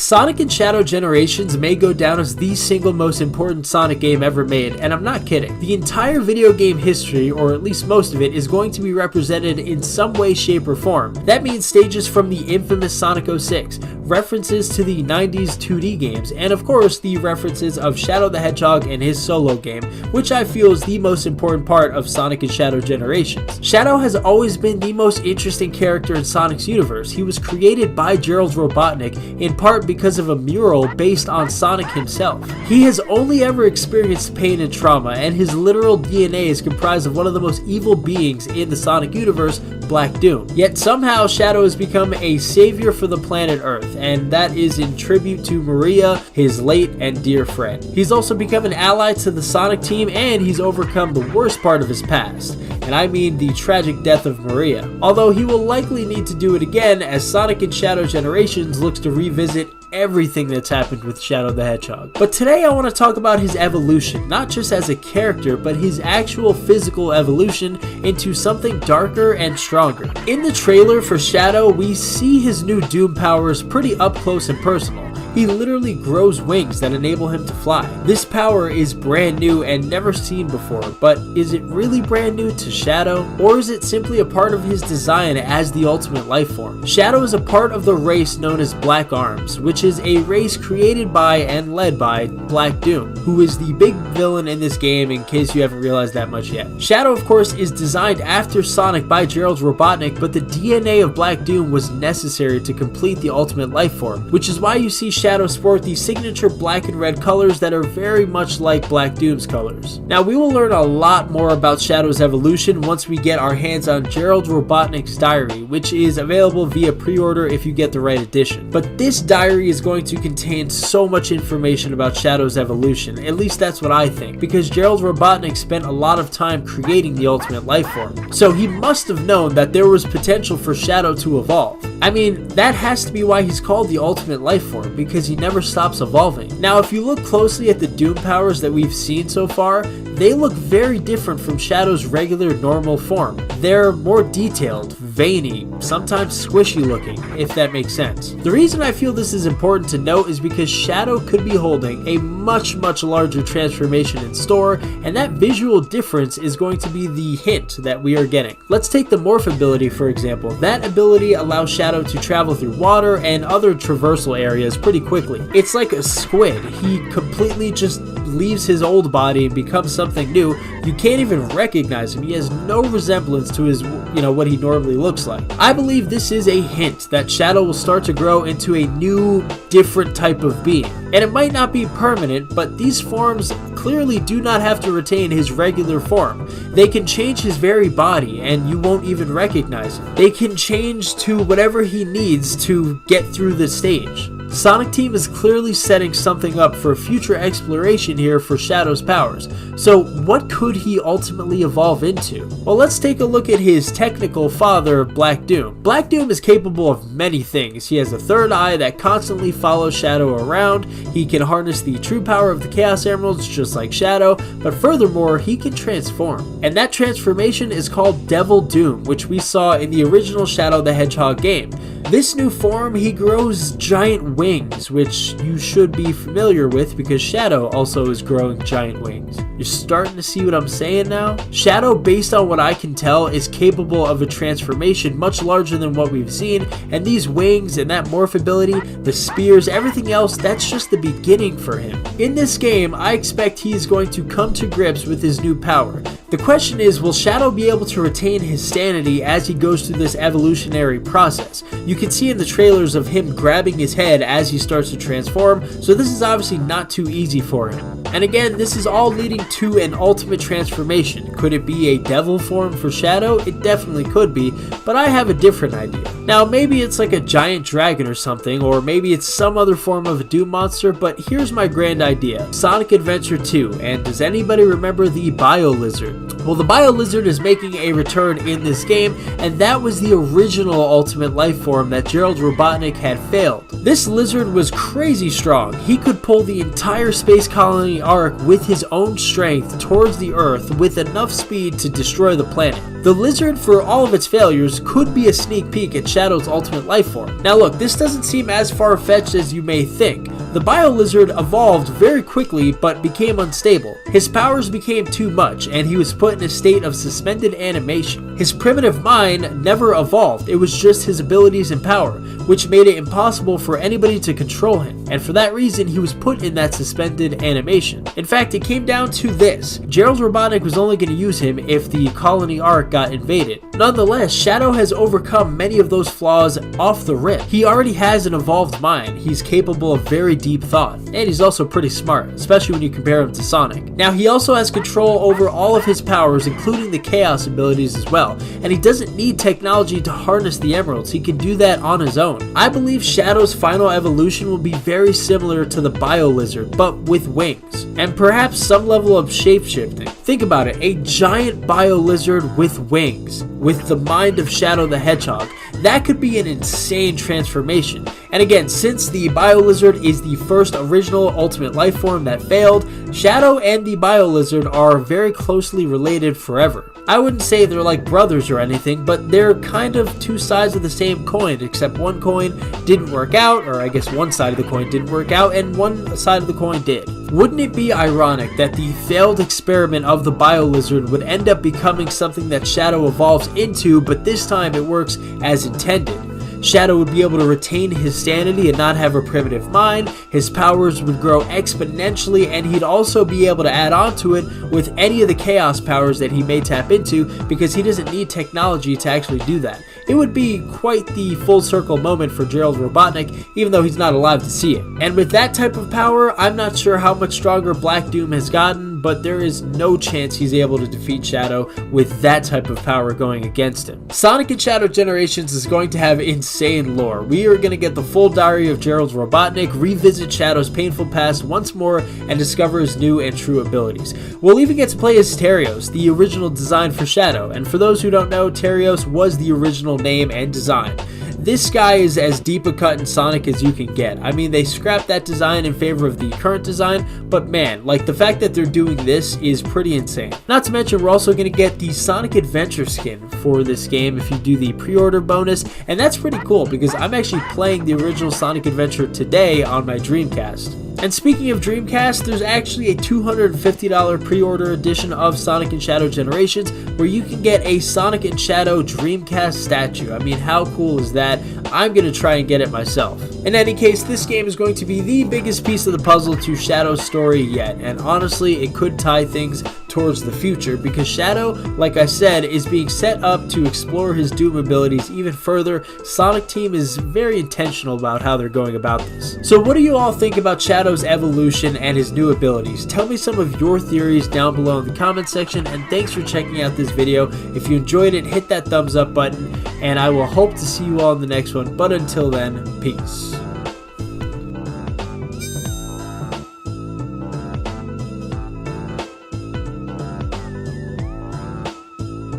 Sonic and Shadow Generations may go down as the single most important Sonic game ever made, and I'm not kidding. The entire video game history, or at least most of it, is going to be represented in some way, shape, or form. That means stages from the infamous Sonic 06, references to the 90s 2D games, and of course the references of Shadow the Hedgehog and his solo game, which I feel is the most important part of Sonic and Shadow Generations. Shadow has always been the most interesting character in Sonic's universe. He was created by Gerald Robotnik in part because of a mural based on Sonic himself. He has only ever experienced pain and trauma, and his literal DNA is comprised of one of the most evil beings in the Sonic universe, Black Doom. Yet somehow Shadow has become a savior for the planet Earth, and that is in tribute to Maria, his late and dear friend. He's also become an ally to the Sonic team, and he's overcome the worst part of his past, and I mean the tragic death of Maria. Although he will likely need to do it again as Sonic and Shadow Generations looks to revisit everything that's happened with Shadow the Hedgehog. But today I want to talk about his evolution, not just as a character, but his actual physical evolution into something darker and stronger. In the trailer for Shadow, we see his new Doom powers pretty up close and personal. He literally grows wings that enable him to fly. This power is brand new and never seen before, but is it really brand new to Shadow? Or is it simply a part of his design as the ultimate life form? Shadow is a part of the race known as Black Arms, which is a race created by and led by Black Doom, who is the big villain in this game in case you haven't realized that much yet. Shadow, of course, is designed after Sonic by Gerald Robotnik, but the DNA of Black Doom was necessary to complete the ultimate life form, which is why you see Shadow sport the signature black and red colors that are very much like Black Doom's colors. Now, we will learn a lot more about Shadow's evolution once we get our hands on Gerald Robotnik's diary, which is available via pre-order if you get the right edition. But this diary is going to contain so much information about Shadow's evolution, at least that's what I think, because Gerald Robotnik spent a lot of time creating the ultimate life form. So he must have known that there was potential for Shadow to evolve. I mean, that has to be why he's called the ultimate life form, because he never stops evolving. Now, if you look closely at the Doom powers that we've seen so far, they look very different from Shadow's regular normal form. They're more detailed, veiny, sometimes squishy looking, if that makes sense. The reason I feel this is important to note is because Shadow could be holding a much larger transformation in store, and that visual difference is going to be the hint that we are getting. Let's take the morph ability for example. That ability allows Shadow to travel through water and other traversal areas pretty quickly. It's like a squid. He completely just leaves his old body and becomes something new. You can't even recognize him. He has no resemblance to his, what he normally looks like. I believe this is a hint that Shadow will start to grow into a new, different type of being. And it might not be permanent, but these forms clearly do not have to retain his regular form. They can change his very body and you won't even recognize him. They can change to whatever he needs to get through the stage. Sonic Team is clearly setting something up for future exploration here for Shadow's powers. So what could he ultimately evolve into? Well, let's take a look at his technical father, Black Doom. Black Doom is capable of many things. He has a third eye that constantly follows Shadow around. He can harness the true power of the Chaos Emeralds just like Shadow, but furthermore, he can transform. And that transformation is called Devil Doom, which we saw in the original Shadow the Hedgehog game. This new form, he grows giant wings, which you should be familiar with because Shadow also is growing giant wings. You're starting to see what I'm saying now? Shadow, based on what I can tell, is capable of a transformation much larger than what we've seen, and these wings and that morph ability, the spears, everything else, that's just the beginning for him. In this game, I expect he is going to come to grips with his new power. The question is, will Shadow be able to retain his sanity as he goes through this evolutionary process? You can see in the trailers of him grabbing his head as he starts to transform, so this is obviously not too easy for him. And again, this is all leading to an ultimate transformation. Could it be a devil form for Shadow? It definitely could be, but I have a different idea. Now, maybe it's like a giant dragon or something, or maybe it's some other form of a Doom monster, but here's my grand idea. Sonic Adventure 2, and does anybody remember the Biolizard? Well, the Biolizard is making a return in this game, and that was the original ultimate life form that Gerald Robotnik had failed. This lizard Biolizard was crazy strong. He could pull the entire space colony arc with his own strength towards the Earth with enough speed to destroy the planet. The lizard, for all of its failures, could be a sneak peek at Shadow's ultimate life form. Now look, this doesn't seem as far-fetched as you may think. The Biolizard evolved very quickly but became unstable. His powers became too much and he was put in a state of suspended animation. His primitive mind never evolved, it was just his abilities and power, which made it impossible for anybody to control him, and for that reason he was put in that suspended animation. In fact, it came down to this: Gerald Robotnik was only going to use him if the colony arc got invaded. Nonetheless, Shadow has overcome many of those flaws off the rip. He already has an evolved mind, he's capable of very deep thought, and he's also pretty smart, especially when you compare him to Sonic. Now he also has control over all of his powers, including the Chaos abilities as well, and he doesn't need technology to harness the emeralds, he can do that on his own. I believe Shadow's final evolution will be very similar to the Biolizard, but with wings, and perhaps some level of shape-shifting. Think about it, a giant Biolizard with wings, with the mind of Shadow the Hedgehog. That could be an insane transformation. And again, since the Biolizard is the first original ultimate life form that failed, Shadow and the Biolizard are very closely related forever. I wouldn't say they're like brothers or anything, but they're kind of two sides of the same coin, except one coin didn't work out, or I guess one side of the coin didn't work out, and one side of the coin did. Wouldn't it be ironic that the failed experiment of the Biolizard would end up becoming something that Shadow evolves into, but this time it works as intended? Shadow would be able to retain his sanity and not have a primitive mind, his powers would grow exponentially, and he'd also be able to add on to it with any of the chaos powers that he may tap into, because he doesn't need technology to actually do that. It would be quite the full circle moment for Gerald Robotnik, even though he's not alive to see it. And with that type of power, I'm not sure how much stronger Black Doom has gotten, but there is no chance he's able to defeat Shadow with that type of power going against him. Sonic and Shadow Generations is going to have insane lore. We are going to get the full diary of Gerald Robotnik, revisit Shadow's painful past once more, and discover his new and true abilities. We'll even get to play as Terios, the original design for Shadow, and for those who don't know, Terios was the original name and design. This guy is as deep a cut in Sonic as you can get. I mean, they scrapped that design in favor of the current design, but man, like the fact that they're doing this is pretty insane. Not to mention, we're also going to get the Sonic Adventure skin for this game if you do the pre-order bonus, and that's pretty cool because I'm actually playing the original Sonic Adventure today on my Dreamcast. And speaking of Dreamcast, there's actually a $250 pre-order edition of Sonic and Shadow Generations where you can get a Sonic and Shadow Dreamcast statue. I mean, how cool is that? I'm going to try and get it myself. In any case, this game is going to be the biggest piece of the puzzle to Shadow's story yet, and honestly, it could tie things towards the future because Shadow, like I said, is being set up to explore his Doom abilities even further. Sonic Team is very intentional about how they're going about this. So what do you all think about Shadow's evolution and his new abilities? Tell me some of your theories down below in the comment section, and thanks for checking out this video. If you enjoyed it, hit that thumbs up button, and I will hope to see you all in the next one, but until then, peace.